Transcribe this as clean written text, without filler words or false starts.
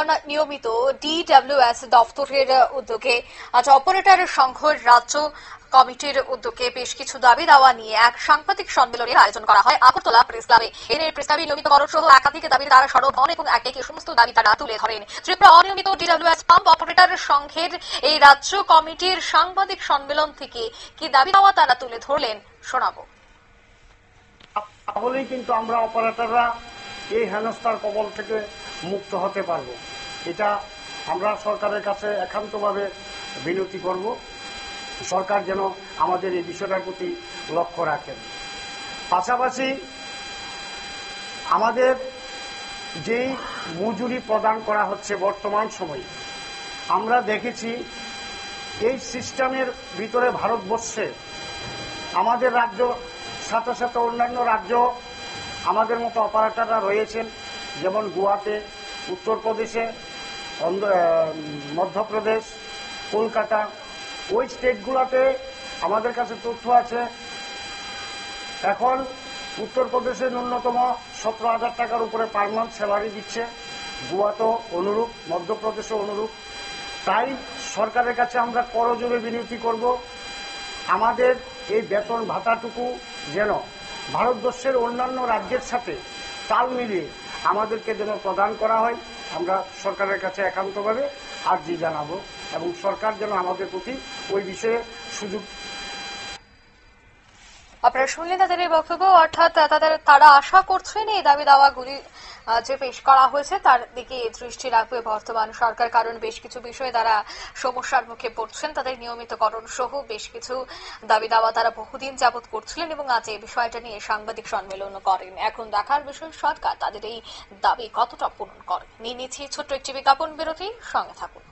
অনিয়মিত DWS দপ্তরের উদ্যোগে আজ অপারেটর সংঘের রাজ্য কমিটির উদ্যোগে বেশ কিছু দাবি দাওয়া নিয়ে এক সাংবাদিক সম্মেলনের আয়োজন করা হয় আগরতলা প্রেস ক্লাবে। এর প্রেস ক্লাবে নিয়মিতকরণ সহ একাধিক দাবি তারা সরব হন এবং একে একে সমস্ত দাবি তারা তুলে ধরেন। ত্রিপুরা অনিয়মিত DWS পাম্প অপারেটর সংঘের এই রাজ্য কমিটির সাংবাদিক সম্মেলন থেকে কি দাবি দাওয়া তারা তুলে ধরলেন শোনাবো। তাহলেই কিন্তু আমরা অপারেটররা এই হেনস্থার কবল থেকে মুক্ত হতে পারবো। এটা আমরা সরকারের কাছে একান্তভাবে বিনতি করব, সরকার যেন আমাদের এই বিষয়টার প্রতি লক্ষ্য রাখেন। পাশাপাশি আমাদের যেই মজুরি প্রদান করা হচ্ছে বর্তমান সময়ে, আমরা দেখেছি এই সিস্টেমের ভিতরে ভারতবর্ষে আমাদের রাজ্য সাথে সাথে অন্যান্য রাজ্য আমাদের মতো অপারেটররা রয়েছেন, যেমন গোয়াতে, উত্তরপ্রদেশে, মধ্যপ্রদেশ, কলকাতা, ওই স্টেটগুলোতে আমাদের কাছে তথ্য আছে। এখন উত্তরপ্রদেশে ন্যূনতম 17,000 টাকার উপরে পার মান্থ স্যালারি দিচ্ছে, গোয়াতেও অনুরূপ, মধ্যপ্রদেশও অনুরূপ। তাই সরকারের কাছে আমরা করজোড়ে বিনতি করব, আমাদের এই বেতন ভাতাটুকু যেন ভারতবর্ষের অন্যান্য রাজ্যের সাথে তাল মিলিয়ে আমাদেরকে যেন প্রদান করা হয়। আমরা সরকারের কাছে একান্তভাবে আর্জি জানাবো এবং সরকার যেন আমাদের প্রতি ওই বিষয়ে সুযোগ। আপনারা শুনলেন তাদের এই বক্তব্য, অর্থাৎ তারা আশা করছেন এই দাবি দাওয়াগুলি যে পেশ করা হয়েছে তার দিকে দৃষ্টি রাখবে বর্তমান সরকার, কারণ বেশ কিছু বিষয়ে তারা সমস্যার মুখে পড়ছেন। তাদের নিয়মিতকরণ সহ বেশ কিছু দাবি দাওয়া তারা বহুদিন যাবৎ করছিলেন এবং আজ এই বিষয়টা নিয়ে সাংবাদিক সম্মেলন করেন। এখন দেখার বিষয় সরকার তাদের এই দাবি কতটা পূরণ করে। নিয়ে নিচ্ছি ছোট্ট একটি বিজ্ঞাপন বিরতি, সঙ্গে থাকুন।